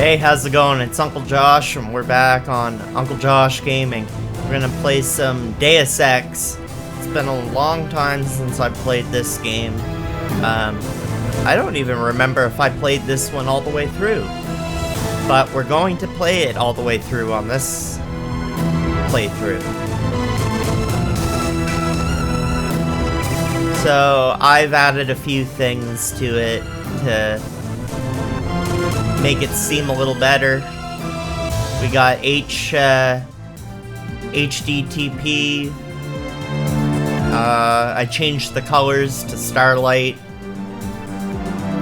Hey, how's it going? It's Uncle Josh, and we're back on Uncle Josh Gaming. We're gonna play some Deus Ex. It's been a long time since I played this game. I don't even remember if I played this one all the way through. But we're going to play it all the way through on this playthrough. So, I've added a few things to it to make it seem a little better. We got HDTP. I changed the colors to Starlight.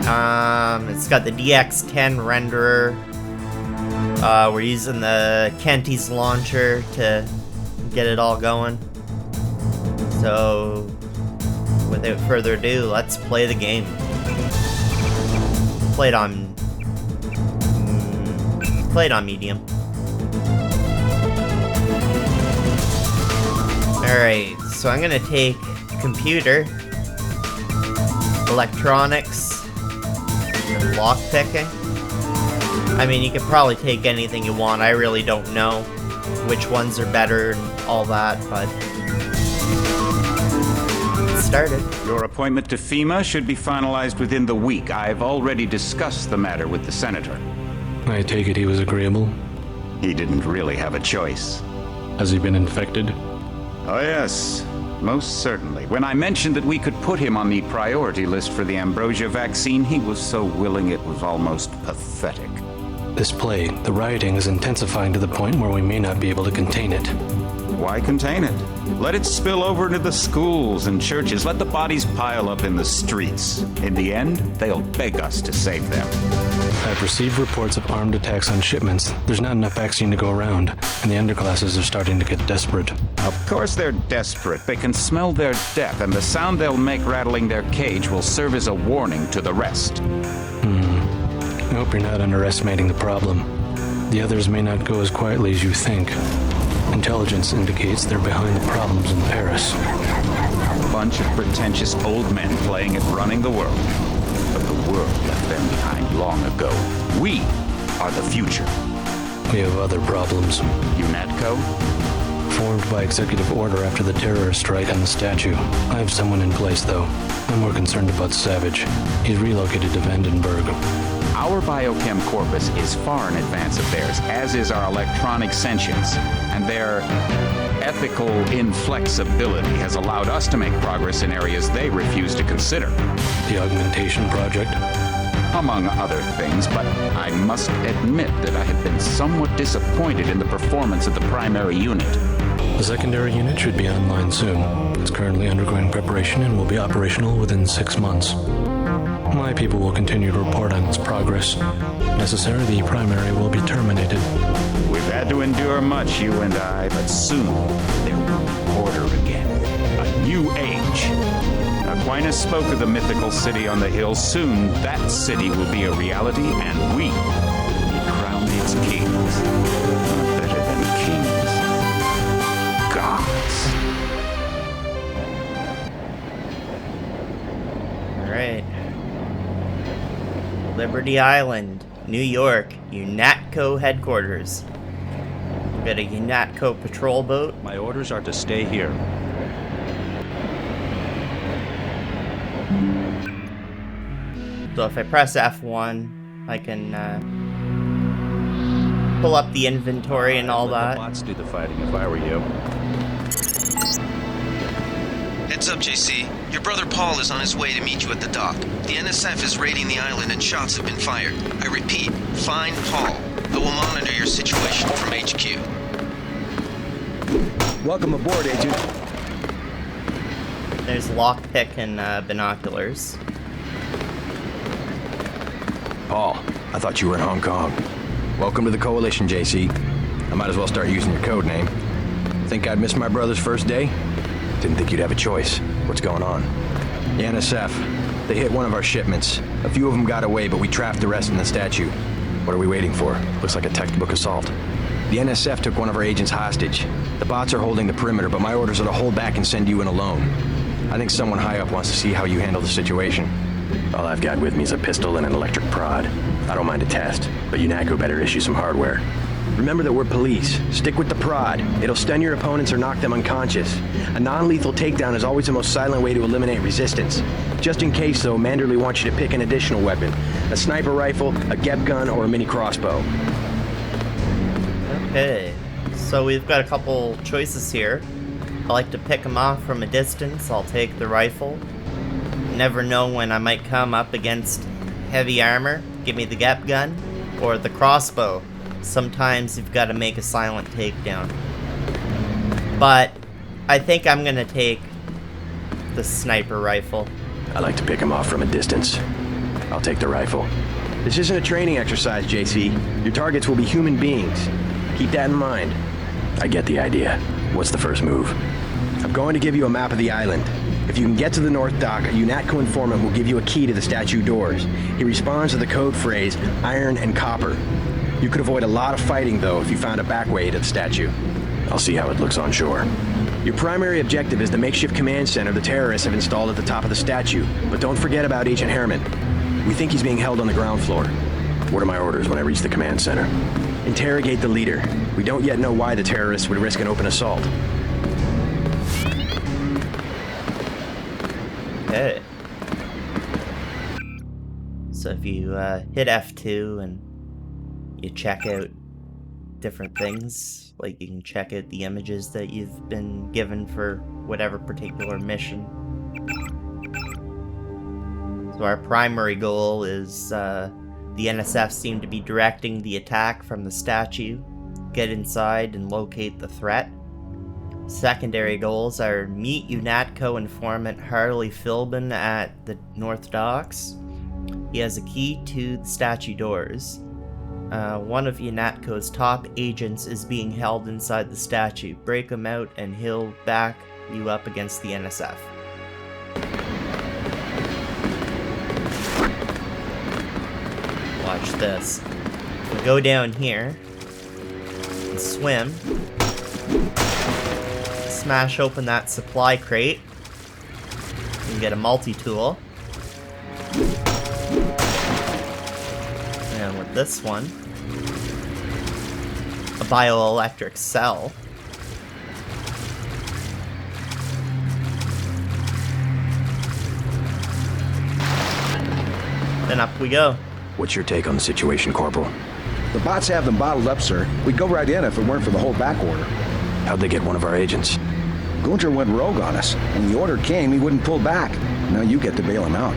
It's got the DX10 renderer. We're using the Kentie's launcher to get it all going. So, without further ado, let's play the game. Played on medium. Alright, so I'm gonna take computer, electronics, and lockpicking. I mean, you could probably take anything you want. I really don't know which ones are better and all that, but it started. Your appointment to FEMA should be finalized within the week. I've already discussed the matter with the senator. I take it he was agreeable? He didn't really have a choice. Has he been infected? Oh yes, most certainly. When I mentioned that we could put him on the priority list for the ambrosia vaccine, he was so willing it was almost pathetic. This plague, the rioting is intensifying to the point where we may not be able to contain it. Why contain it? Let it spill over into the schools and churches. Let the bodies pile up in the streets. In the end, they'll beg us to save them. I've received reports of armed attacks on shipments. There's not enough vaccine to go around, and the underclasses are starting to get desperate. Of course they're desperate. They can smell their death, and the sound they'll make rattling their cage will serve as a warning to the rest. I hope you're not underestimating the problem. The others may not go as quietly as you think. Intelligence indicates they're behind the problems in Paris. A bunch of pretentious old men playing at running the world. But the world left them behind long ago. We are the future. We have other problems. UNATCO? Formed by executive order after the terrorist strike on the statue. I have someone in place, though. I'm more concerned about Savage. He's relocated to Vandenberg. Our biochem corpus is far in advance of theirs, as is our electronic sentience, and their ethical inflexibility has allowed us to make progress in areas they refuse to consider. The augmentation project? Among other things, but I must admit that I have been somewhat disappointed in the performance of the primary unit. The secondary unit should be online soon. It's currently undergoing preparation and will be operational within 6 months. My people will continue to report on its progress. If necessary, the primary will be terminated. We've had to endure much, you and I, but soon there will be order again. A new age. Aquinas spoke of the mythical city on the hill. Soon that city will be a reality, and we will be crowned its kings. Not better than kings. Gods. Alright. Liberty Island, New York, UNATCO headquarters. We've got a UNATCO patrol boat. My orders are to stay here. So if I press F1, I can pull up the inventory and all that. The bots do the fighting if I were you. Heads up, JC. Your brother Paul is on his way to meet you at the dock. The NSF is raiding the island and shots have been fired. I repeat, find Paul. I will monitor your situation from HQ. Welcome aboard, Agent. There's lockpick and binoculars. Paul, I thought you were in Hong Kong. Welcome to the Coalition, JC. I might as well start using your code name. Think I'd miss my brother's first day? Didn't think you'd have a choice. What's going on? The NSF. They hit one of our shipments. A few of them got away, but we trapped the rest in the statue. What are we waiting for? Looks like a textbook assault. The NSF took one of our agents hostage. The bots are holding the perimeter, but my orders are to hold back and send you in alone. I think someone high up wants to see how you handle the situation. All I've got with me is a pistol and an electric prod. I don't mind a test, but UNATCO better issue some hardware. Remember that we're police. Stick with the prod. It'll stun your opponents or knock them unconscious. A non-lethal takedown is always the most silent way to eliminate resistance. Just in case, though, Manderley wants you to pick an additional weapon. A sniper rifle, a GEP gun, or a mini crossbow. Okay, so we've got a couple choices here. I like to pick them off from a distance. I'll take the rifle. Never know when I might come up against heavy armor. Give me the GEP gun. Or the crossbow. Sometimes you've got to make a silent takedown. But I think I'm gonna take the sniper rifle. I like to pick them off from a distance. I'll take the rifle. This isn't a training exercise, JC. Your targets will be human beings. Keep that in mind. I get the idea. What's the first move? I'm going to give you a map of the island. If you can get to the North Dock, a UNATCO informant will give you a key to the statue doors. He responds to the code phrase, iron and copper. You could avoid a lot of fighting, though, if you found a back way to the statue. I'll see how it looks on shore. Your primary objective is the makeshift command center the terrorists have installed at the top of the statue. But don't forget about Agent Herman. We think he's being held on the ground floor. What are my orders when I reach the command center? Interrogate the leader. We don't yet know why the terrorists would risk an open assault. Okay. So if you hit F2 and you check out different things, like you can check out the images that you've been given for whatever particular mission. So our primary goal is the NSF seem to be directing the attack from the statue, get inside and locate the threat. Secondary goals are meet UNATCO informant Harley Philbin at the North Docks. He has a key to the statue doors. One of UNATCO's top agents is being held inside the statue. Break him out and he'll back you up against the NSF. Watch this. We go down here and swim. Smash open that supply crate. And get a multi-tool. And with this one, a bioelectric cell. Then up we go. What's your take on the situation, Corporal? The bots have them bottled up, sir. We'd go right in if it weren't for the whole back order. How'd they get one of our agents? Gunter went rogue on us. When the order came, he wouldn't pull back. Now you get to bail him out.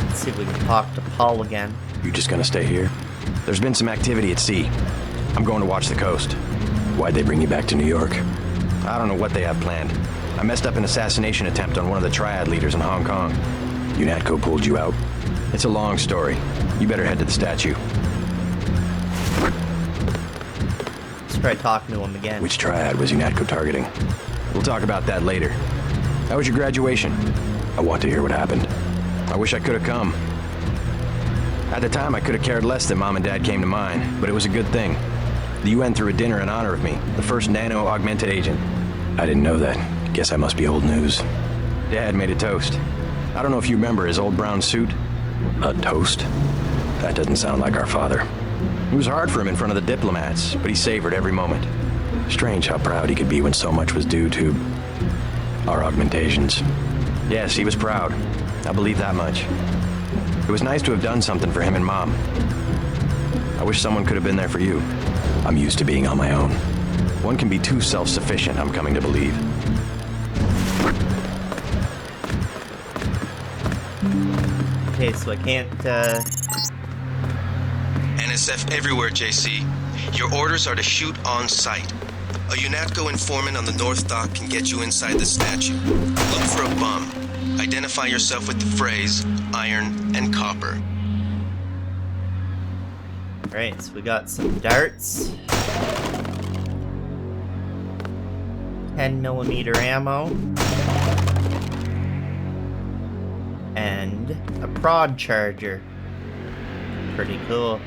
Let's see if we can talk to Paul again. You just gonna stay here? There's been some activity at sea. I'm going to watch the coast. Why'd they bring you back to New York? I don't know what they have planned. I messed up an assassination attempt on one of the Triad leaders in Hong Kong. UNATCO pulled you out? It's a long story. You better head to the statue. Let's try talking to him again. Which Triad was UNATCO targeting? We'll talk about that later. How was your graduation? I want to hear what happened. I wish I could have come. At the time, I could have cared less that Mom and Dad came to mine, but it was a good thing. The UN threw a dinner in honor of me, the first nano-augmented agent. I didn't know that. Guess I must be old news. Dad made a toast. I don't know if you remember his old brown suit. A toast? That doesn't sound like our father. It was hard for him in front of the diplomats, but he savored every moment. Strange how proud he could be when so much was due to our augmentations. Yes, he was proud. I believe that much. It was nice to have done something for him and Mom. I wish someone could have been there for you. I'm used to being on my own. One can be too self-sufficient, I'm coming to believe. Okay, so I can't, NSF everywhere, JC. Your orders are to shoot on sight. A UNATCO informant on the North Dock can get you inside the statue. Look for a bum. Identify yourself with the phrase, iron and copper. Alright, so we got some darts. 10mm ammo. And a prod charger. Pretty cool.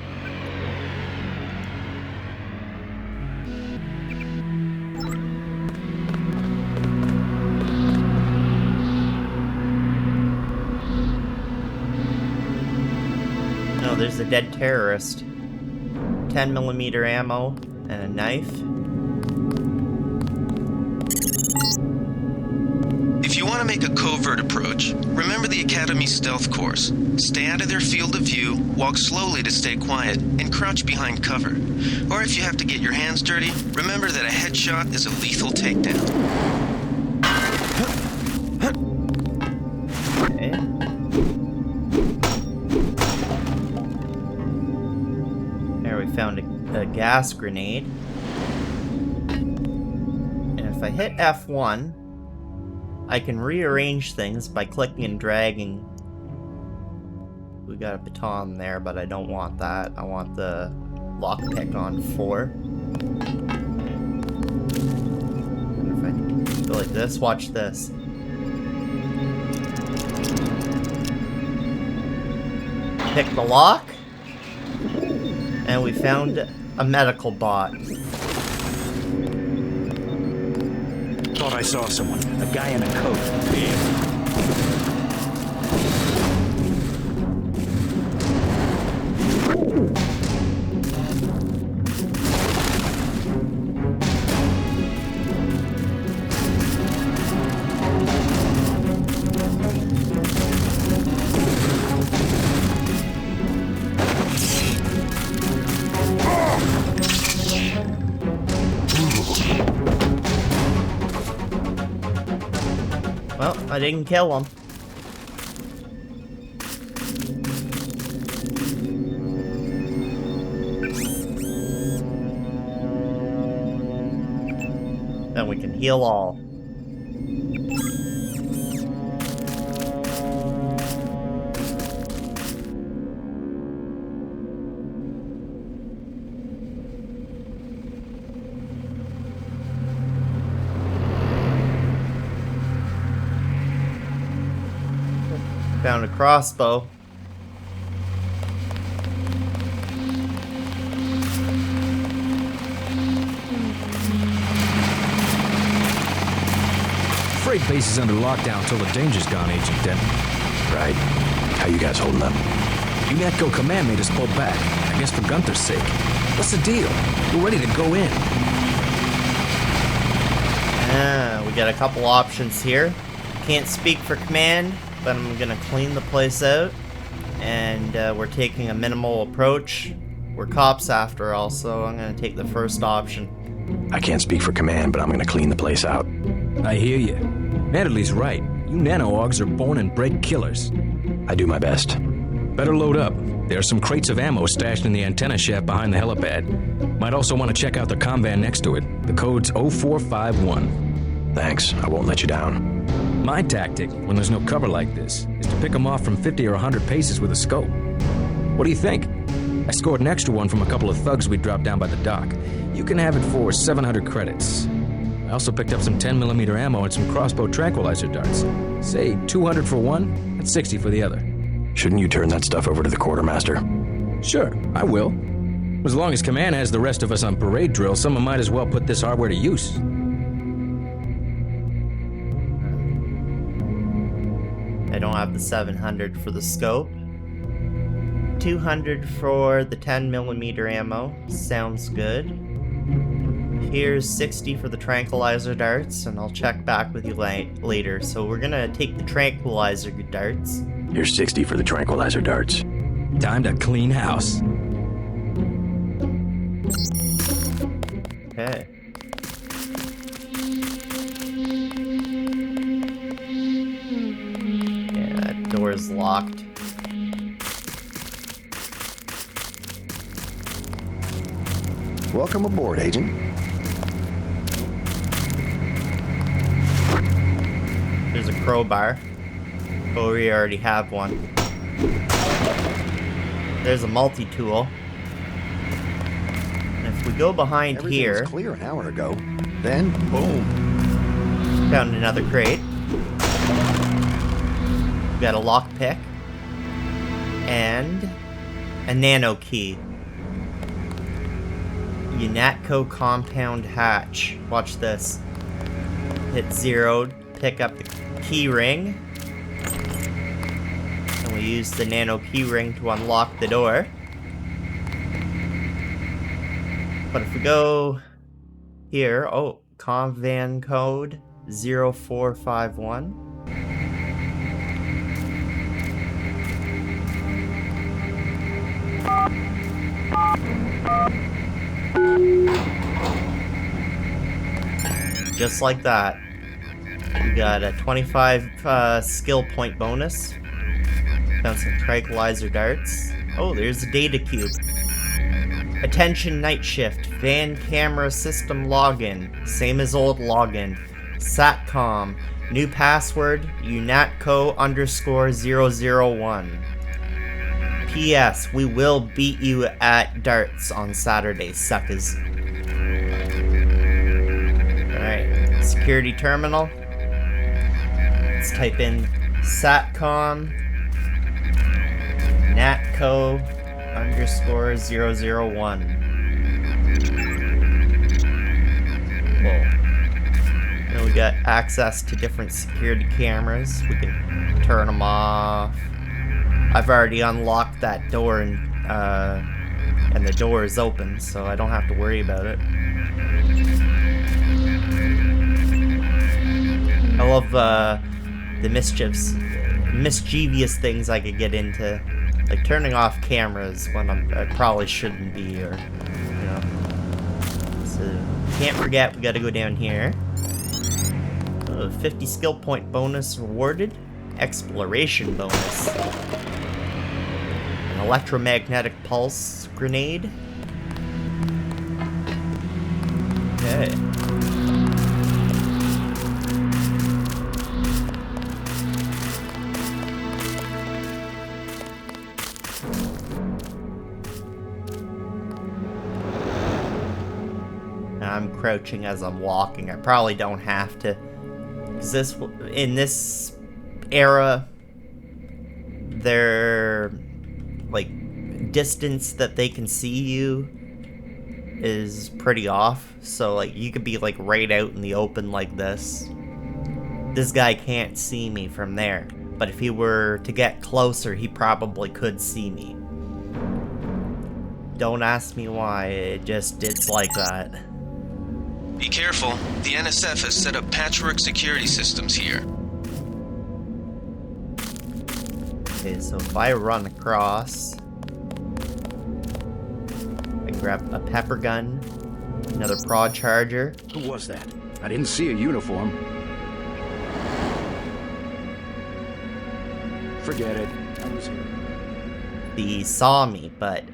there's a dead terrorist. 10mm ammo and a knife. If you want to make a covert approach, remember the Academy stealth course. Stay out of their field of view, walk slowly to stay quiet, and crouch behind cover. Or if you have to get your hands dirty, remember that a headshot is a lethal takedown. Okay. There we found a gas grenade. And if I hit F1, I can rearrange things by clicking and dragging. We got a baton there, but I don't want that. I want the lockpick on 4. And if I go like this, watch this. Pick the lock, and we found a medical bot. Thought I saw someone. A guy in a coat. Well, I didn't kill him. Then we can heal all. Found a crossbow. Freight base is under lockdown till the danger's gone, Agent Dent. Right. How you guys holding up? UNATCO command made us pull back. I guess for Gunther's sake. What's the deal? We're ready to go in. We got a couple options here. Can't speak for command, but I'm gonna clean the place out. And we're taking a minimal approach. We're cops after all, so I'm gonna take the first option. I can't speak for command, but I'm gonna clean the place out. I hear you. Natalie right. You nano-augs are born and bred killers. I do my best. Better load up. There are some crates of ammo stashed in the antenna shaft behind the helipad. Might also want to check out the comm van next to it. The code's 0451. Thanks. I won't let you down. My tactic, when there's no cover like this, is to pick them off from 50 or 100 paces with a scope. What do you think? I scored an extra one from a couple of thugs we dropped down by the dock. You can have it for 700 credits. I also picked up some 10mm ammo and some crossbow tranquilizer darts. Say 200 for one, that's 60 for the other. Shouldn't you turn that stuff over to the quartermaster? Sure, I will. As long as command has the rest of us on parade drill, someone might as well put this hardware to use. I don't have the 700 for the scope. 200 for the 10mm ammo. Sounds good. Here's 60 for the tranquilizer darts, and I'll check back with you later. So we're gonna take the tranquilizer darts. Here's 60 for the tranquilizer darts. Time to clean house. Okay. Yeah, that door's locked. Welcome aboard, Agent. There's a crowbar. Oh, we already have one. There's a multi-tool. And if we go behind Everything here... was clear an hour ago. Then, boom. Found another crate. We got a lockpick. And a nano key. UNATCO compound hatch. Watch this. Hit 0, pick up the key ring. And We use the nano keyring to unlock the door. But if we go here, oh, convan code 0451. Just like that. We got a 25 skill point bonus. Found some tranquilizer darts. Oh, there's a data cube. Attention night shift. Van camera system login. Same as old login. Satcom. New password. UNATCO_001. P.S. We will beat you at darts on Saturday, suckers. Alright. Security terminal. Let's type in Satcom NATCO_001. Whoa. Then we got access to different security cameras. We can turn them off. I've already unlocked that door and the door is open, so I don't have to worry about it. I love the mischievous things I could get into, like turning off cameras when I probably shouldn't be, or you know. So can't forget, we got to go down here. 50 skill point bonus rewarded. Exploration bonus. An electromagnetic pulse grenade. Okay. I'm crouching as I'm walking. I probably don't have to, because in this era, their like distance that they can see you is pretty off. So like you could be like right out in the open like this. This guy can't see me from there, but if he were to get closer, he probably could see me. Don't ask me why. It's like that. Be careful. The NSF has set up patchwork security systems here. Okay, so if I run across, I grab a pepper gun, another prod charger. Who was that? I didn't see a uniform. Forget it. I was here. He saw me, but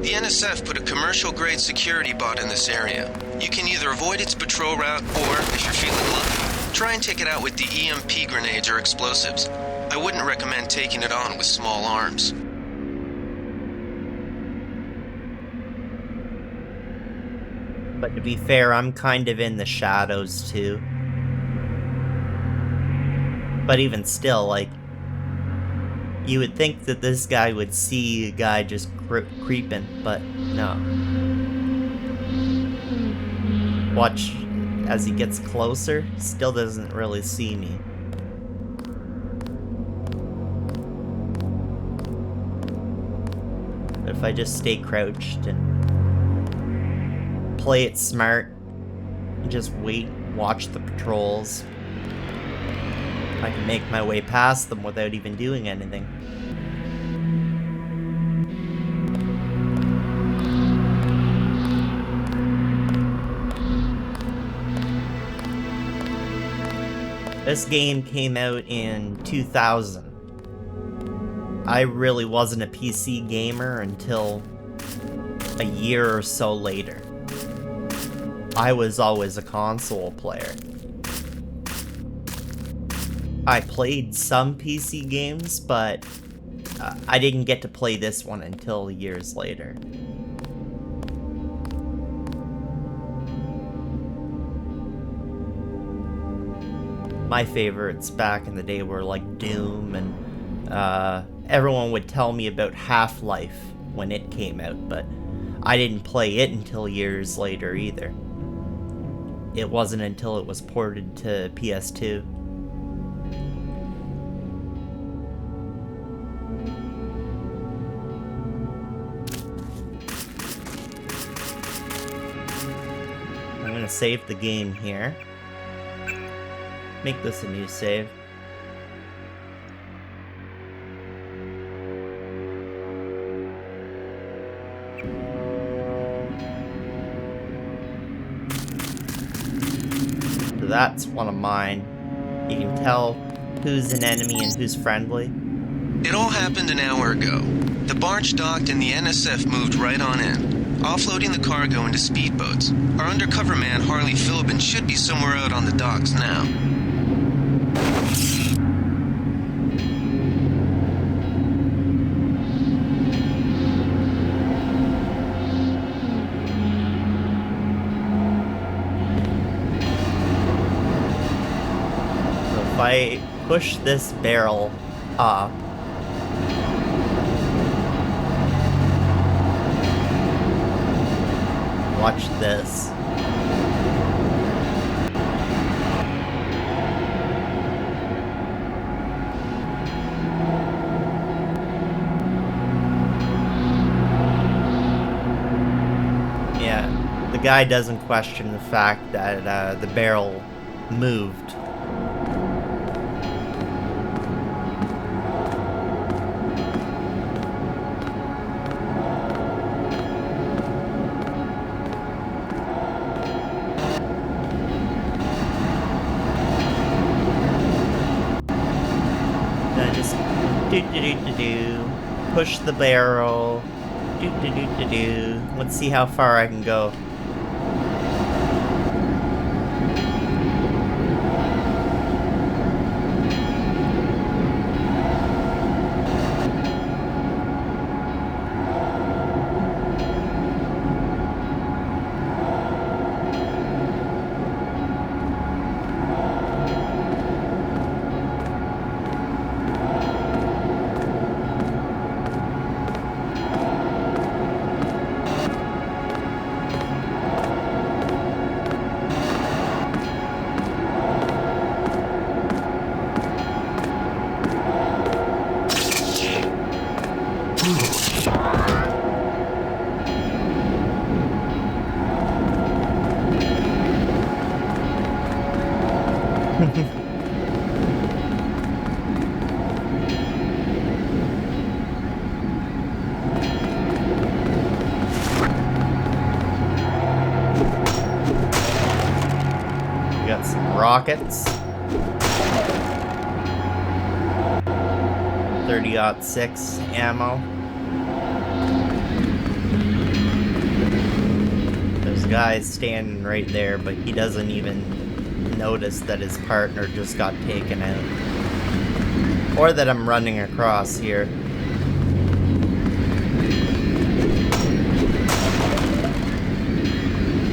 The NSF put a commercial-grade security bot in this area. You can either avoid its patrol route, or, if you're feeling lucky, try and take it out with the EMP grenades or explosives. I wouldn't recommend taking it on with small arms. But to be fair, I'm kind of in the shadows too. But even still, like, you would think that this guy would see a guy just creeping, but no. Watch as he gets closer, still doesn't really see me. But if I just stay crouched and play it smart, just wait, watch the patrols, I can make my way past them without even doing anything. This game came out in 2000. I really wasn't a PC gamer until a year or so later. I was always a console player. I played some PC games, but I didn't get to play this one until years later. My favorites back in the day were like Doom, and everyone would tell me about Half-Life when it came out, but I didn't play it until years later either. It wasn't until it was ported to PS2. save the game here. Make this a new save. So that's one of mine. You can tell who's an enemy and who's friendly. It all happened an hour ago. The barge docked and the NSF moved right on in, offloading the cargo into speedboats. Our undercover man, Harley Philbin, should be somewhere out on the docks now. So if I push this barrel up, watch this. Yeah, the guy doesn't question the fact that the barrel moved. Do push the barrel. Do. Let's see how far I can go. Got some rockets. 30-06 ammo. There's guys standing right there, but he doesn't even notice that his partner just got taken out. Or that I'm running across here.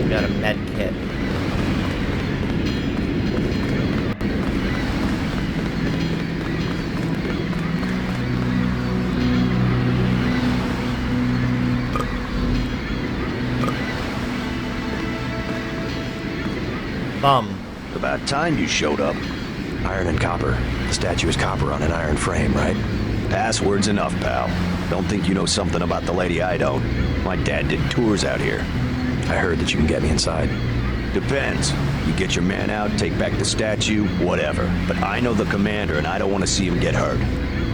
Got a med kit. Bum. About time you showed up. Iron and copper. The statue is copper on an iron frame, right? Password's enough, pal. Don't think you know something about the lady I don't. My dad did tours out here. I heard that you can get me inside. Depends. You get your man out, take back the statue, whatever. But I know the commander and I don't want to see him get hurt.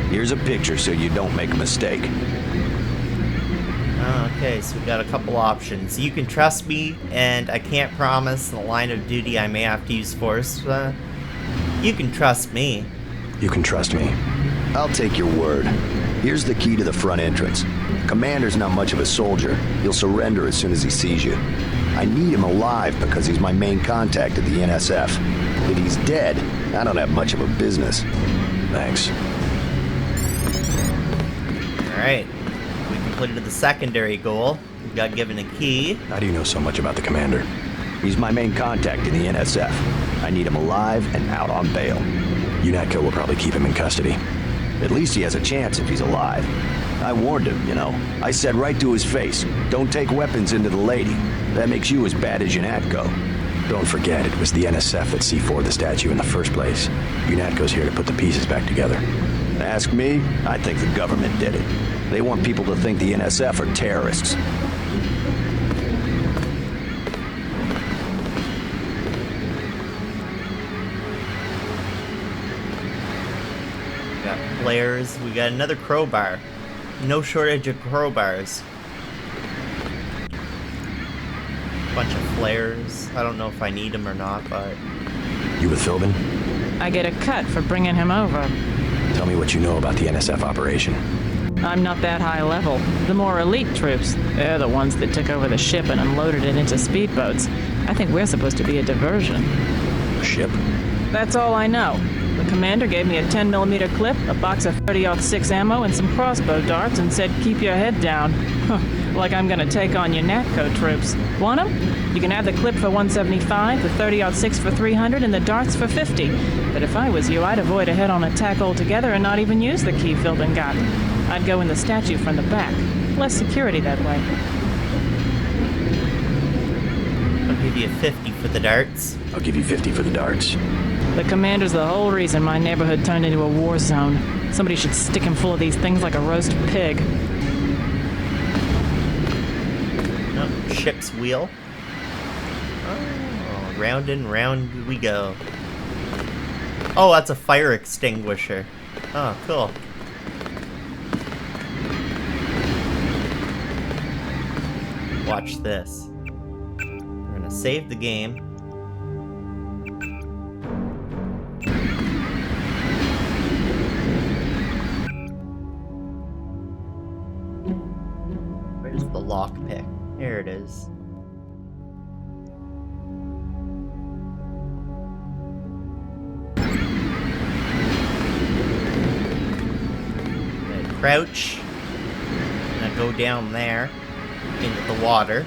Here's a picture so you don't make a mistake. Okay, so we got a couple options. You can trust me, and I can't promise in the line of duty I may have to use force. You can trust me. You can trust me. I'll take your word. Here's the key to the front entrance. Commander's not much of a soldier. He'll surrender as soon as he sees you. I need him alive because he's my main contact at the NSF. If he's dead, I don't have much of a business. Thanks. Alright. We completed the secondary goal. We got given a key. How do you know so much about the commander? He's my main contact in the NSF. I need him alive and out on bail. UNATCO will probably keep him in custody. At least he has a chance if he's alive. I warned him, you know. I said right to his face, don't take weapons into the lady. That makes you as bad as UNATCO. Don't forget, it was the NSF that C4'd the statue in the first place. UNATCO's here to put the pieces back together. Ask me, I think the government did it. They want people to think the NSF are terrorists. flares. We got another crowbar. No shortage of crowbars. Bunch of flares. I don't know if I need them or not, but... You with Philbin? I get a cut for bringing him over. Tell me what you know about the NSF operation. I'm not that high level. The more elite troops, they're the ones that took over the ship and unloaded it into speedboats. I think we're supposed to be a diversion. A ship? That's all I know. The commander gave me a 10mm clip, a box of 30-06 ammo, and some crossbow darts and said, keep your head down. Like I'm gonna take on your NATCO troops. Want 'em? You can have the clip for 175, the 30-06 for 300, and the darts for 50. But if I was you, I'd avoid a head-on attack altogether and not even use the key Philbin got. I'd go in the statue from the back. Less security that way. I'll give you 50 for the darts. I'll give you 50 for the darts. The commander's the whole reason my neighborhood turned into a war zone. Somebody should stick him full of these things like a roast pig. Oh, ship's wheel. Oh, round and round we go. Oh, that's a fire extinguisher. Oh, cool. Watch this. We're gonna save the game. Where's the lockpick? There it is. Gonna crouch. Gonna go down there into the water.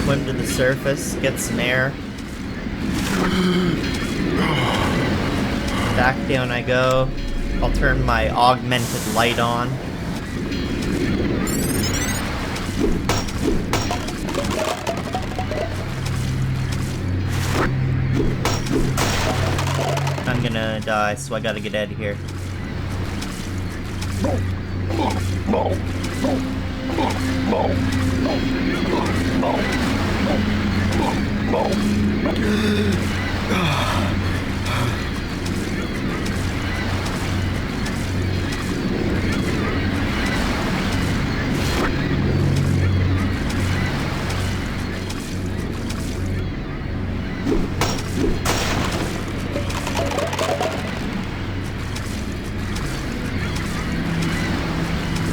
Swim to the surface, get some air. Back down I go. I'll turn my augmented light on. I'm gonna die, so I gotta get out of here.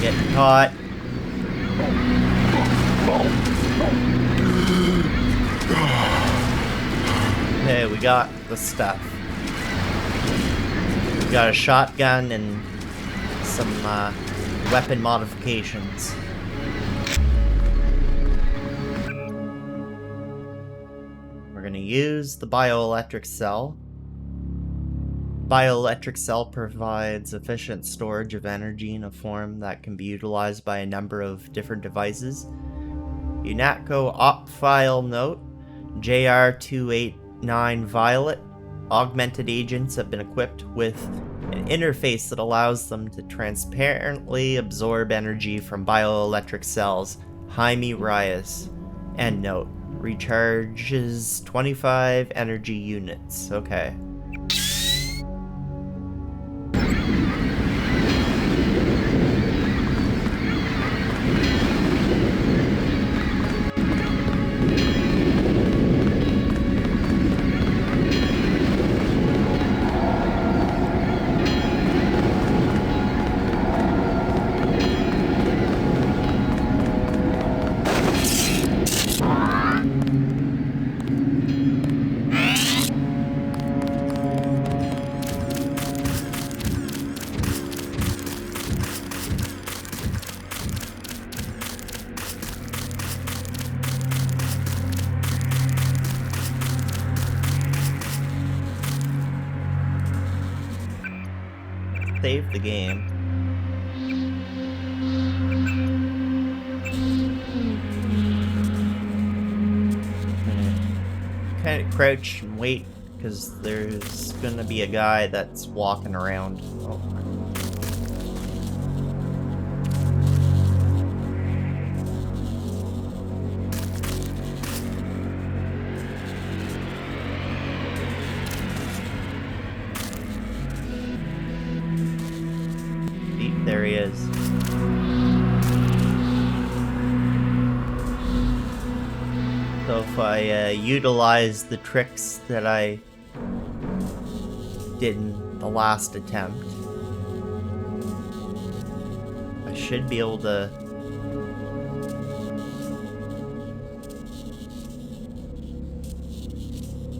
Getting caught. Hey, we got the stuff. We got a shotgun and some weapon modifications. We're gonna use the bioelectric cell. Bioelectric cell provides efficient storage of energy in a form that can be utilized by a number of different devices. UNATCO op file note, JR289 Violet. Augmented agents have been equipped with an interface that allows them to transparently absorb energy from bioelectric cells. Jaime Reyes. End note. Recharges 25 energy units. Okay. Save the game. Kind of crouch and wait because there's gonna be a guy that's walking around. Oh. There he is. So if I utilize the tricks that I did in the last attempt, I should be able to...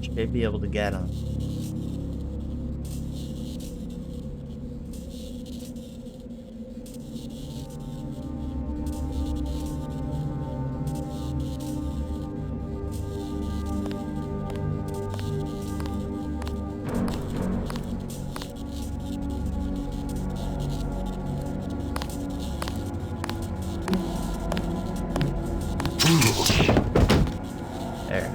Should be able to get him. There.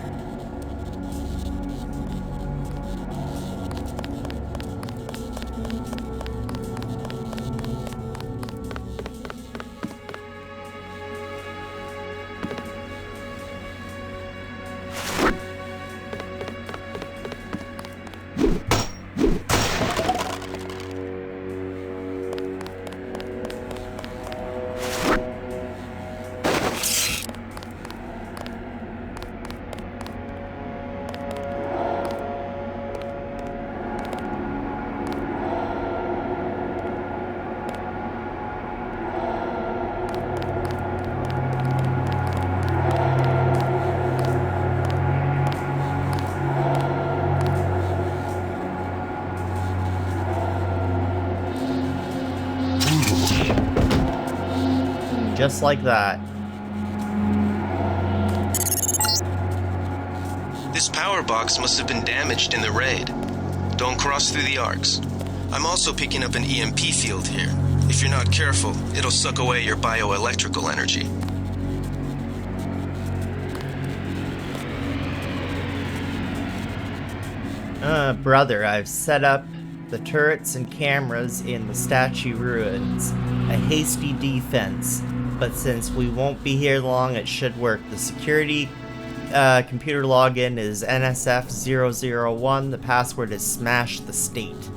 Just like that. This power box must have been damaged in the raid. Don't cross through the arcs. I'm also picking up an EMP field here. If you're not careful, it'll suck away your bioelectrical energy. Brother, I've set up the turrets and cameras in the statue ruins. A hasty defense, but since we won't be here long, it should work. The security computer login is NSF001. The password is smash the state.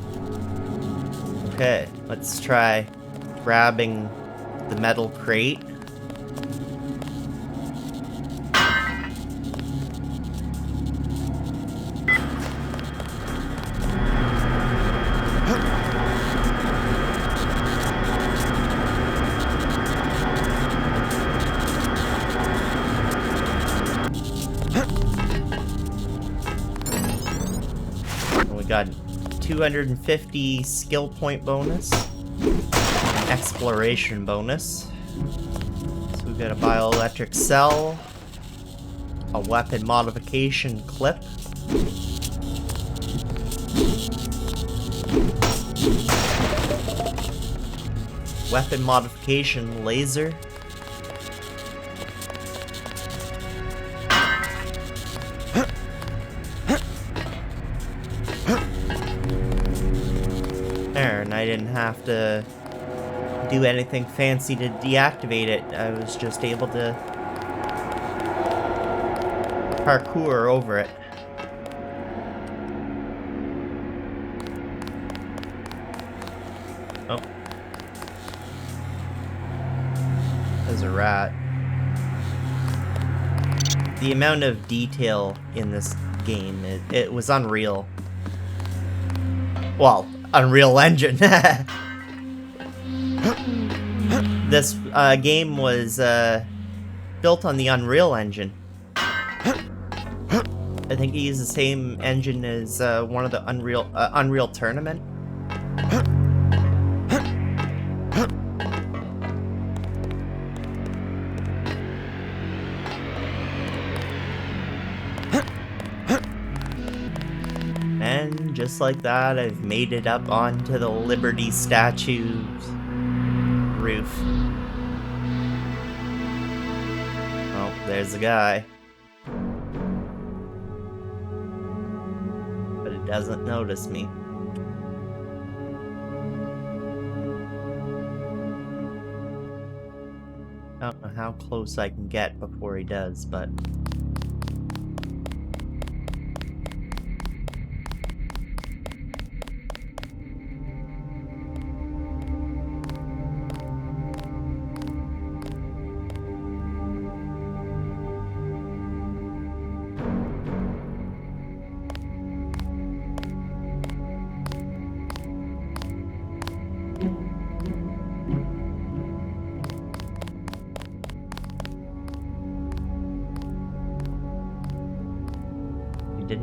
Okay, let's try grabbing the metal crate. Got 250 skill point bonus, exploration bonus. So we've got a bioelectric cell, a weapon modification clip, weapon modification laser, and I didn't have to do anything fancy to deactivate it. I was just able to parkour over it. Oh. There's a rat. The amount of detail in this game, it was unreal. Well, Unreal Engine. This game was built on the Unreal Engine. I think he used the same engine as one of the Unreal Tournament. And just like that, I've made it up onto the Liberty statue's roof. Oh, there's the guy. But it doesn't notice me. I don't know how close I can get before he does, but...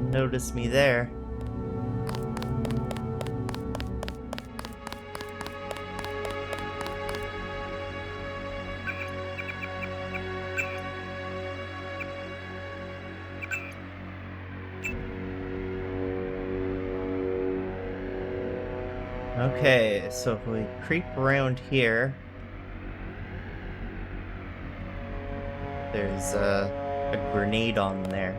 notice me there. Okay, so if we creep around here, there's a grenade on there.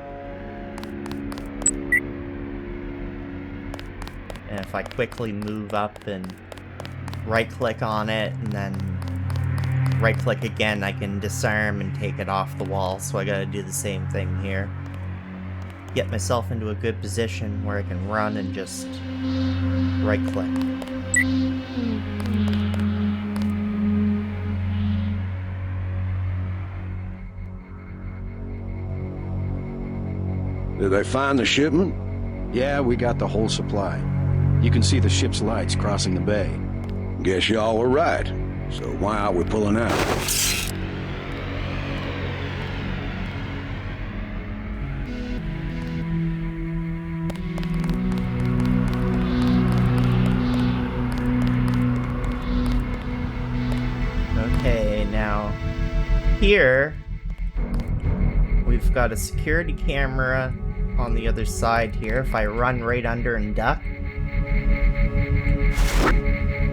And if I quickly move up and right-click on it, and then right-click again, I can disarm and take it off the wall, so I gotta do the same thing here. Get myself into a good position where I can run and just right-click. Did they find the shipment? Yeah, we got the whole supply. You can see the ship's lights crossing the bay. Guess y'all were right. So why are we pulling out? Okay, now here we've got a security camera on the other side here. If I run right under and duck,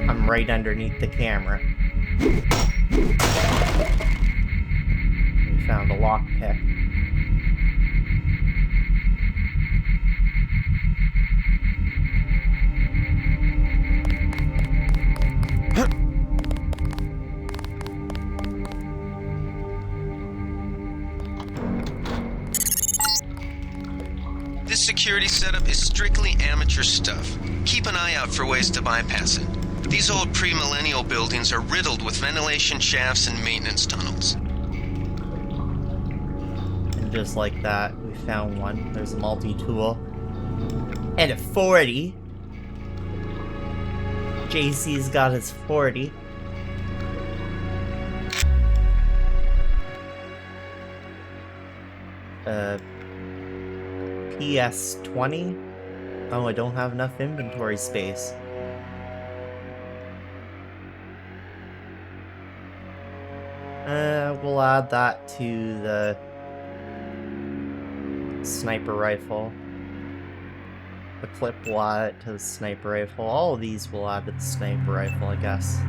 I'm right underneath the camera. We found a lockpick. This security setup is strictly amateur stuff. Keep an eye out for ways to bypass it. These old pre-millennial buildings are riddled with ventilation shafts and maintenance tunnels. And just like that, we found one. There's a multi-tool. And a 40. JC's got his 40. PS20? Oh, I don't have enough inventory space. We'll add that to the sniper rifle. The clip will add it to the sniper rifle. All of these will add to the sniper rifle, I guess.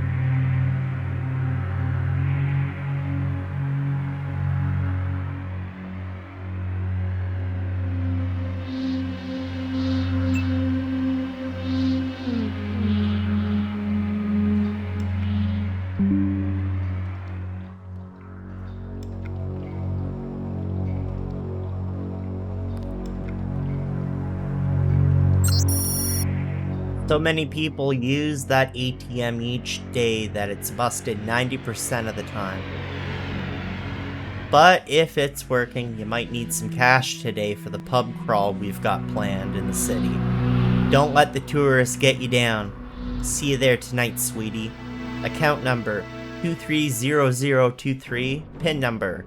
So many people use that ATM each day that it's busted 90% of the time. But if it's working, you might need some cash today for the pub crawl we've got planned in the city. Don't let the tourists get you down. See you there tonight, sweetie. Account number 230023, PIN number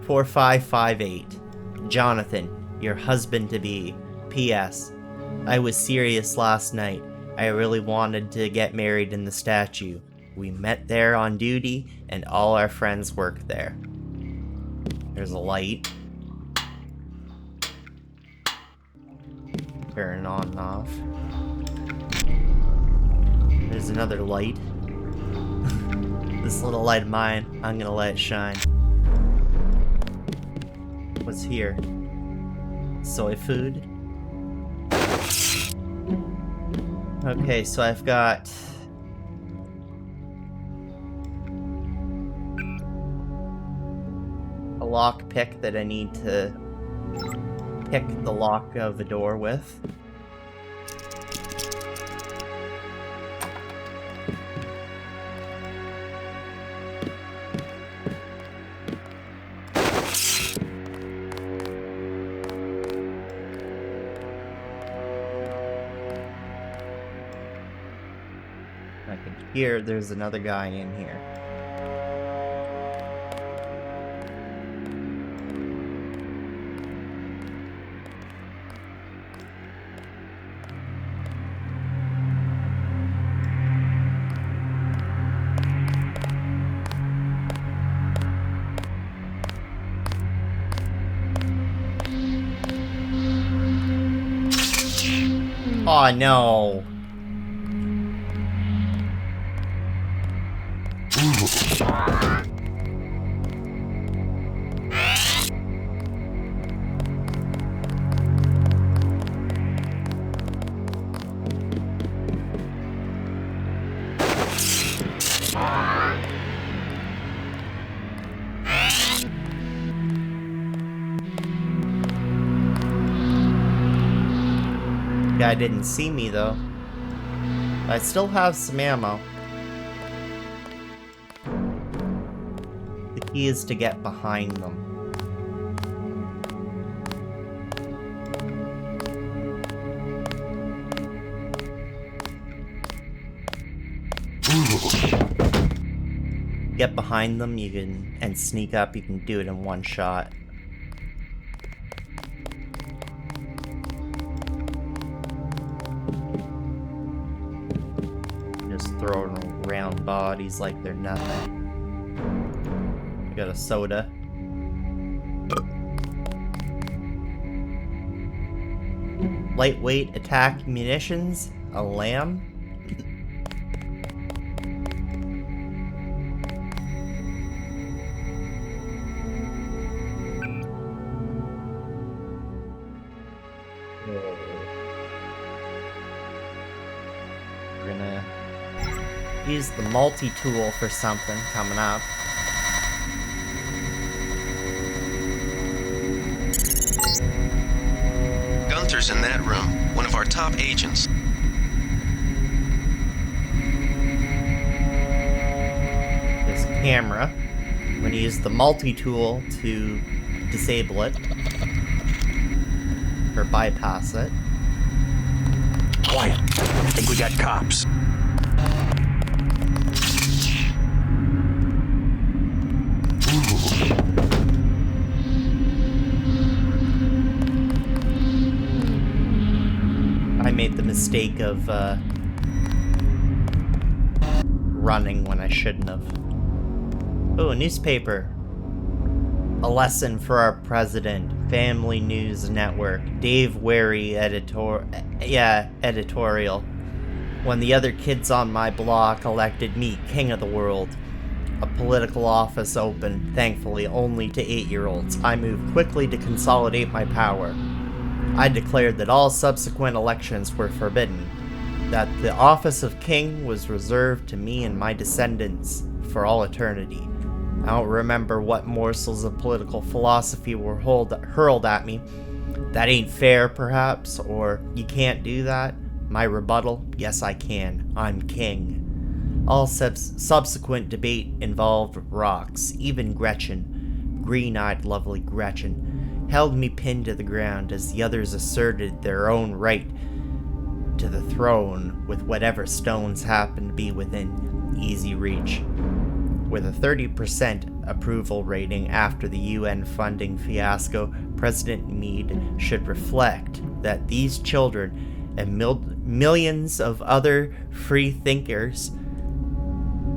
4558. Jonathan, your husband-to-be. P.S. I was serious last night. I really wanted to get married in the statue. We met there on duty, and all our friends work there. There's a light. Turn on and off. There's another light. This little light of mine, I'm gonna let it shine. What's here? Soy food? Okay, so I've got a lock pick that I need to pick the lock of the door with. I can hear there's another guy in here. Oh no. Guy didn't see me though. I still have some ammo. The key is to get behind them. Get behind them, you can, and sneak up, you can do it in one shot. Just throwing around bodies like they're nothing. I got a soda. Lightweight attack munitions, a lamb. We're gonna use the multi-tool for something coming up. Gunther's in that room, one of our top agents. This camera. I'm gonna use the multi-tool to disable it. Or bypass it. Quiet. I think we got cops. I made the mistake of running when I shouldn't have. Oh, a newspaper. A lesson for our president. Family News Network. Dave Wary editorial. When the other kids on my block elected me king of the world. A political office open, thankfully only to 8-year-olds. I moved quickly to consolidate my power. I declared that all subsequent elections were forbidden. That the office of king was reserved to me and my descendants for all eternity. I don't remember what morsels of political philosophy were hurled at me. That ain't fair, perhaps, or you can't do that. My rebuttal, yes I can. I'm king. All subsequent debate involved rocks. Even Gretchen, green-eyed lovely Gretchen, held me pinned to the ground as the others asserted their own right to the throne with whatever stones happened to be within easy reach. With a 30% approval rating after the UN funding fiasco, President Meade should reflect that these children and millions of other free thinkers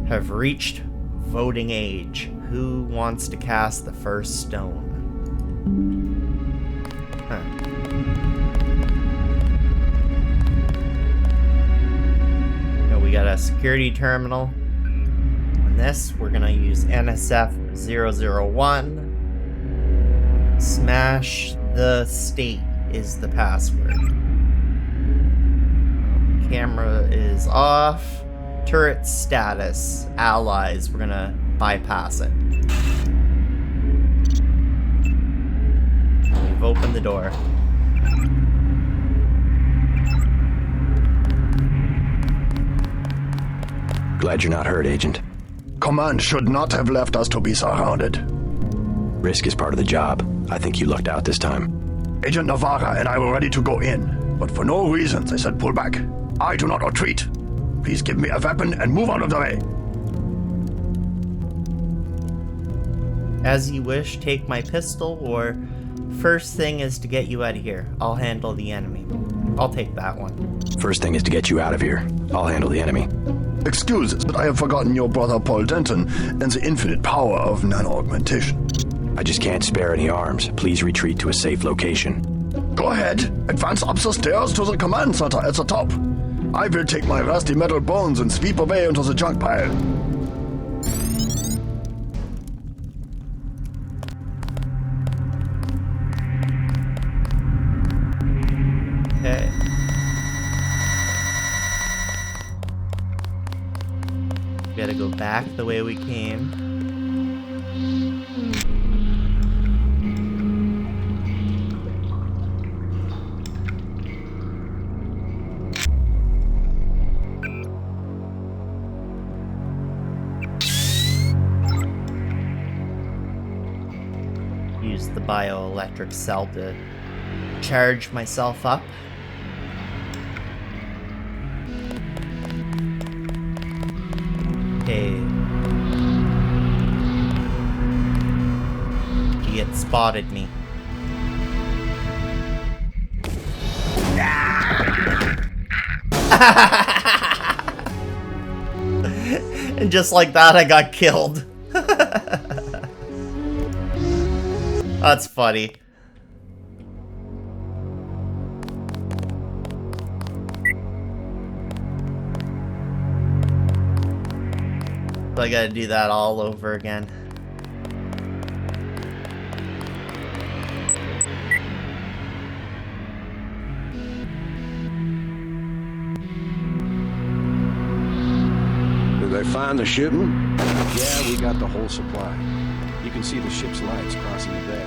have reached voting age. Who wants to cast the first stone? Huh. Oh, we got a security terminal. This, we're gonna use NSF 001. Smash the state is the password. Camera is off. Turret status. Allies. We're gonna bypass it. We've opened the door. Glad you're not hurt, Agent. Command should not have left us to be surrounded. Risk is part of the job. I think you lucked out this time. Agent Navarra and I were ready to go in, but for no reason they said pull back. I do not retreat. Please give me a weapon and move out of the way. As you wish, take my pistol, or first thing is to get you out of here. I'll handle the enemy. I'll take that one. First thing is to get you out of here. I'll handle the enemy. Excuses, but I have forgotten your brother Paul Denton and the infinite power of nano-augmentation. I just can't spare any arms. Please retreat to a safe location. Go ahead. Advance up the stairs to the command center at the top. I will take my rusty metal bones and sweep away into the junk pile. Okay. Gotta go back the way we came. Use the bioelectric cell to charge myself up. Okay. He had spotted me. And just like that, I got killed. That's funny. So I gotta do that all over again. Did they find the shipment? Yeah, we got the whole supply. You can see the ship's lights crossing the bay.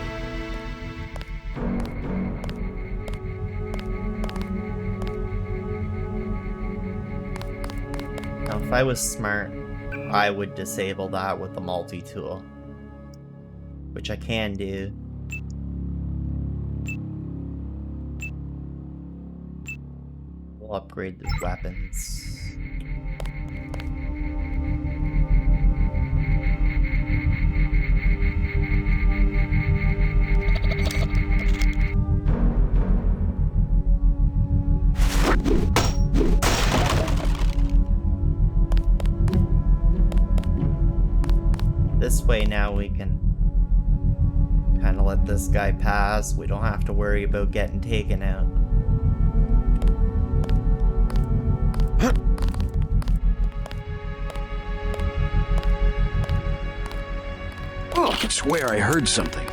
Now, if I was smart, I would disable that with the multi-tool, which I can do. We'll upgrade the weapons. This way now we can kind of let this guy pass. We don't have to worry about getting taken out. Oh, I swear I heard something.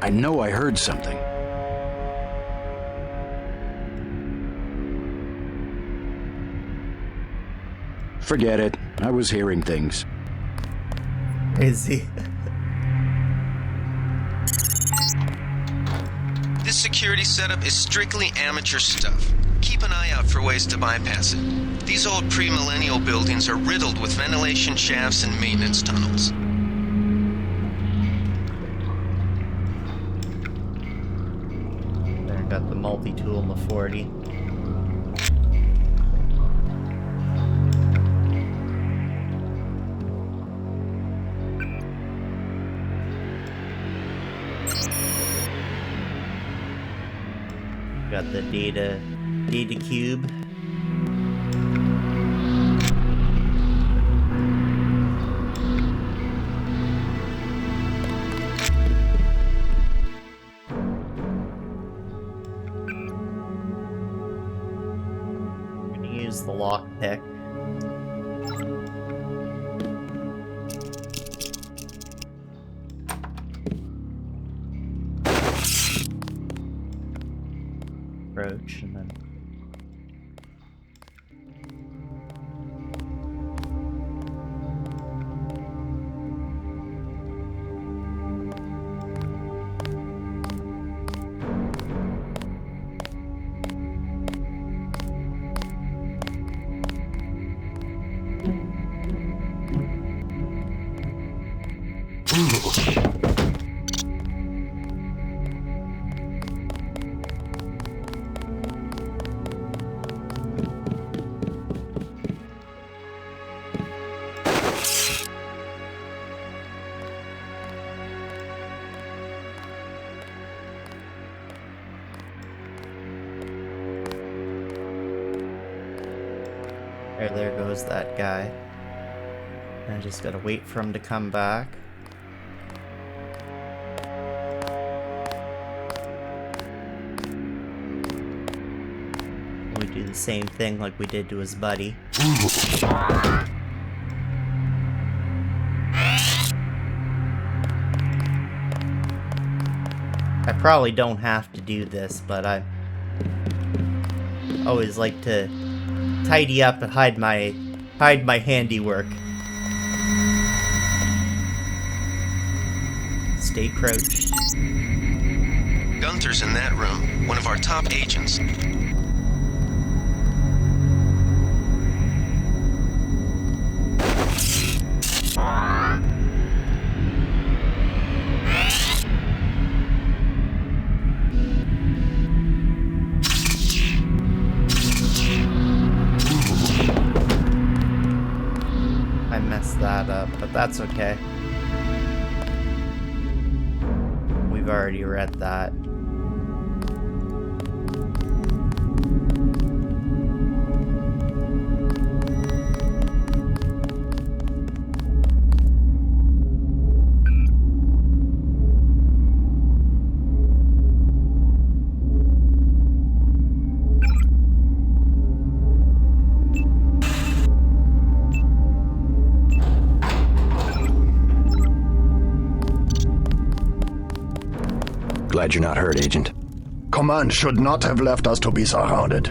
I know I heard something. Forget it. I was hearing things. Crazy. This security setup is strictly amateur stuff. Keep an eye out for ways to bypass it. These old pre-millennial buildings are riddled with ventilation shafts and maintenance tunnels. There, got the multi-tool in the 40. Got the data cube. I'm gonna use the lockpick. Approach and then There goes that guy. I just gotta wait for him to come back. We do the same thing like we did to his buddy. I probably don't have to do this, but I always like to tidy up and hide my handiwork. Stay crouched. Gunther's in that room, one of our top agents. I messed that up, but that's okay. We've already read that. Glad you're not hurt, Agent. Command should not have left us to be surrounded.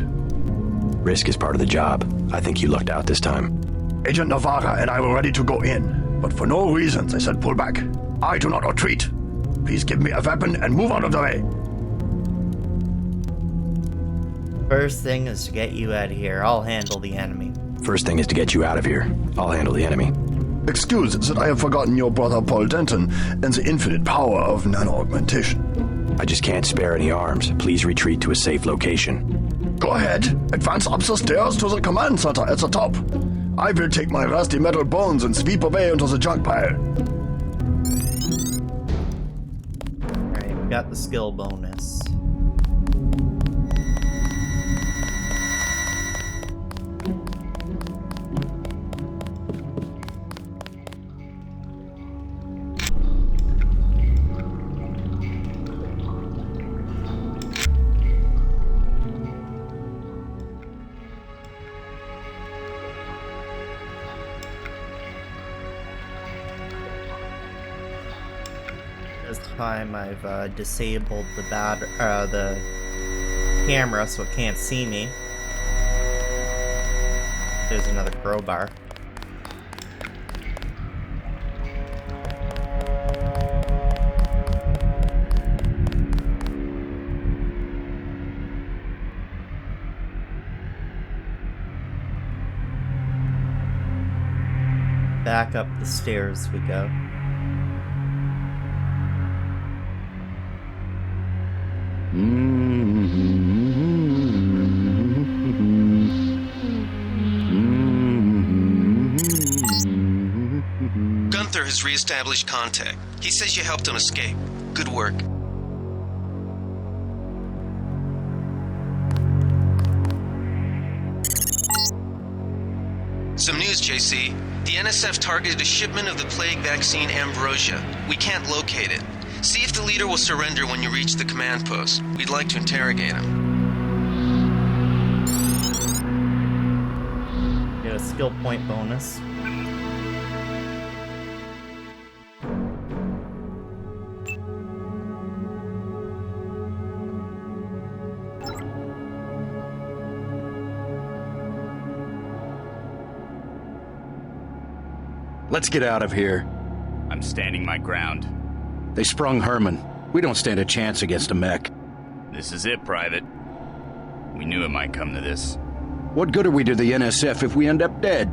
Risk is part of the job. I think you lucked out this time. Agent Navarra and I were ready to go in, but for no reason they said pull back. I do not retreat. Please give me a weapon and move out of the way. First thing is to get you out of here. I'll handle the enemy. First thing is to get you out of here. I'll handle the enemy. Excuse that I have forgotten your brother Paul Denton and the infinite power of nano-augmentation. I just can't spare any arms. Please retreat to a safe location. Go ahead. Advance up the stairs to the command center at the top. I will take my rusty metal bones and sweep away into the junk pile. Alright, we got the skill bonus. This time I've disabled the camera so it can't see me. There's another crowbar. Back up the stairs we go. Gunther has re-established contact. He says you helped him escape. Good work. Some news, JC. The NSF targeted a shipment of the plague vaccine Ambrosia. We can't locate it. See if the leader will surrender when you reach the command post. We'd like to interrogate him. Get a skill point bonus. Let's get out of here. I'm standing my ground. They sprung Herman. We don't stand a chance against a mech. This is it, Private. We knew it might come to this. What good are we to the NSF if we end up dead?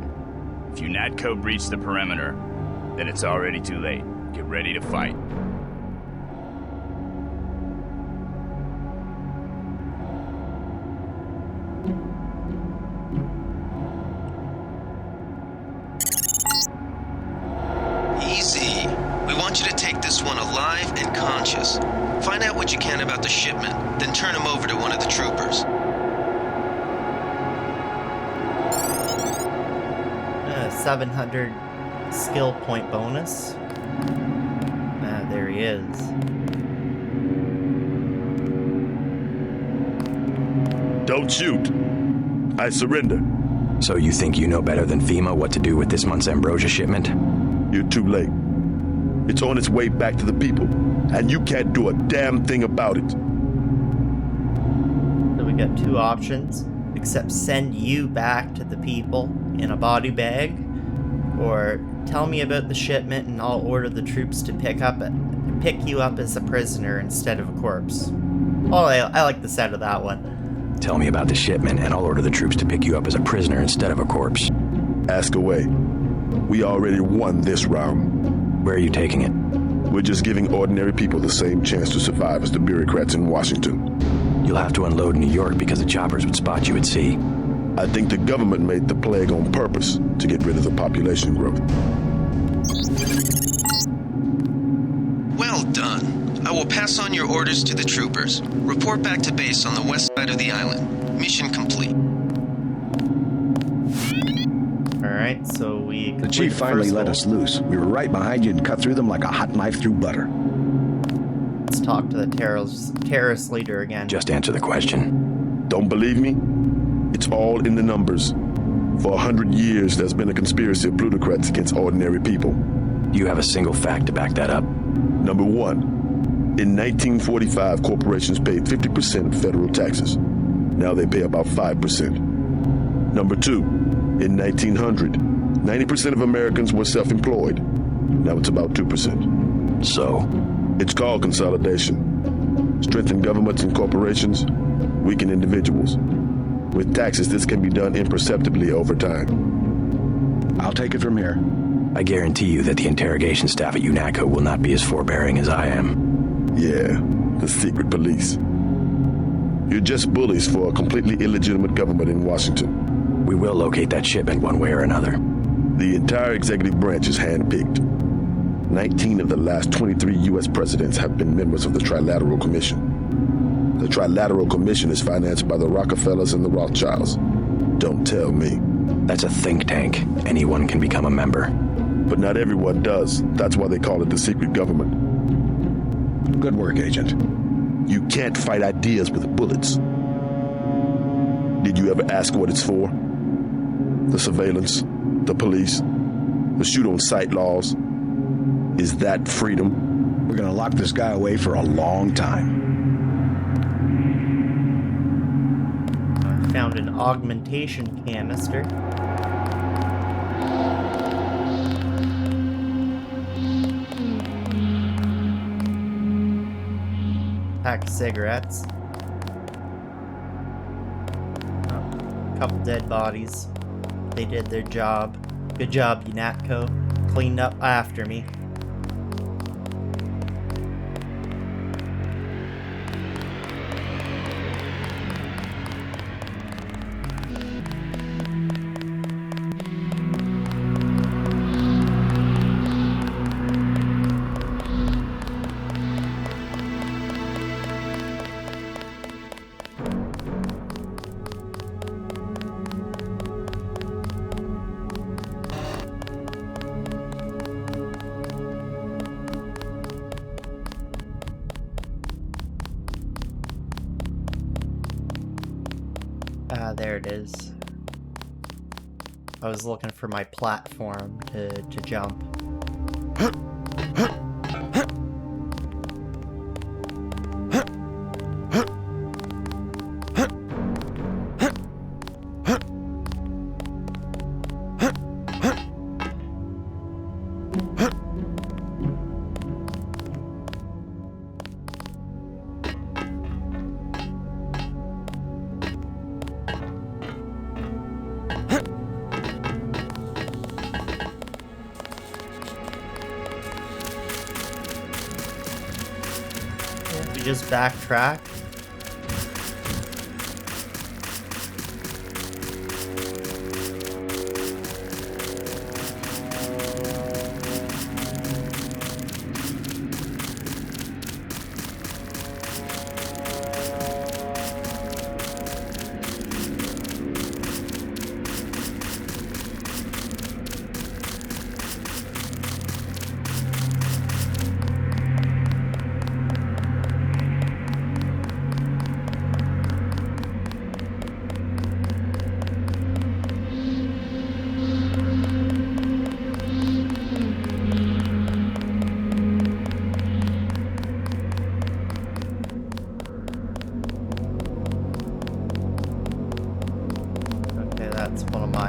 If you NATCO breach the perimeter, then it's already too late. Get ready to fight. Easy. We want you to take this one alive and conscious. Find out what you can about the shipment, then turn him over to one of the troopers. 700 skill point bonus. Ah, there he is. Don't shoot. I surrender. So you think you know better than FEMA what to do with this month's ambrosia shipment? You're too late. It's on its way back to the people, and you can't do a damn thing about it. So we got two options, except send you back to the people in a body bag, or tell me about the shipment and I'll order the troops to pick you up as a prisoner instead of a corpse. Oh, I like the sound of that one. Tell me about the shipment and I'll order the troops to pick you up as a prisoner instead of a corpse. Ask away. We already won this round. Where are you taking it? We're just giving ordinary people the same chance to survive as the bureaucrats in Washington. You'll have to unload in New York because the choppers would spot you at sea. I think the government made the plague on purpose to get rid of the population growth. Well done. I will pass on your orders to the troopers. Report back to base on the west side of the island. Mission complete. Alright, so we... The chief finally let us loose. We were right behind you and cut through them like a hot knife through butter. Let's talk to the terrorist leader again. Just answer the question. Don't believe me? It's all in the numbers. For 100 years, there's been a conspiracy of plutocrats against ordinary people. Do you have a single fact to back that up? Number one, in 1945, corporations paid 50% of federal taxes. Now they pay about 5%. Number two, in 1900, 90% of Americans were self-employed. Now it's about 2%. So? It's called consolidation. Strengthen governments and corporations, weaken individuals. With taxes, this can be done imperceptibly over time. I'll take it from here. I guarantee you that the interrogation staff at UNATCO will not be as forbearing as I am. Yeah, the secret police. You're just bullies for a completely illegitimate government in Washington. We will locate that shipment one way or another. The entire executive branch is handpicked. 19 of the last 23 U.S. presidents have been members of the Trilateral Commission. The Trilateral Commission is financed by the Rockefellers and the Rothschilds. Don't tell me. That's a think tank. Anyone can become a member. But not everyone does. That's why they call it the secret government. Good work, Agent. You can't fight ideas with bullets. Did you ever ask what it's for? The surveillance, the police, the shoot-on-sight laws. Is that freedom? We're gonna lock this guy away for a long time. I found an augmentation canister. Pack of cigarettes. Couple dead bodies. They did their job. Good job, UNATCO. Cleaned up after me. There it is. I was looking for my platform to jump. We just backtrack.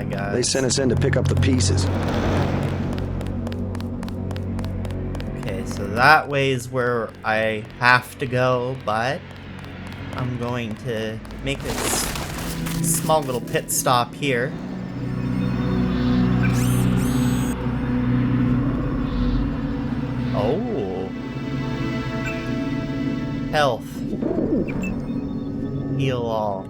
Hi, guys. They sent us in to pick up the pieces. Okay, so that way is where I have to go, but I'm going to make a small little pit stop here. Oh. Health. Heal all.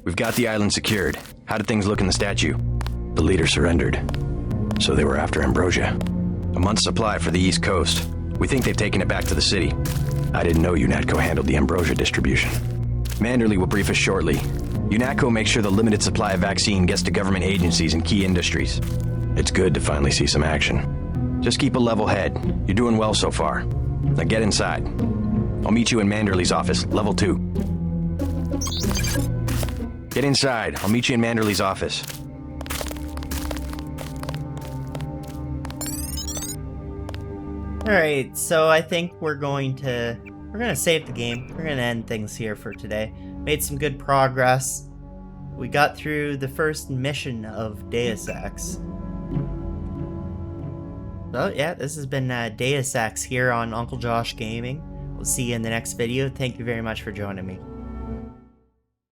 We've got the island secured. How did things look in the statue? The leader surrendered. So they were after Ambrosia. A month's supply for the East Coast. We think they've taken it back to the city. I didn't know UNATCO handled the Ambrosia distribution. Manderley will brief us shortly. UNATCO makes sure the limited supply of vaccine gets to government agencies and key industries. It's good to finally see some action. Just keep a level head. You're doing well so far. Now get inside. I'll meet you in Manderley's office, level 2. Get inside. I'll meet you in Manderley's office. Alright, so I think we're gonna save the game. We're gonna end things here for today. Made some good progress. We got through the first mission of Deus Ex. So yeah, this has been Deus Ex here on Uncle Josh Gaming. We'll see you in the next video. Thank you very much for joining me.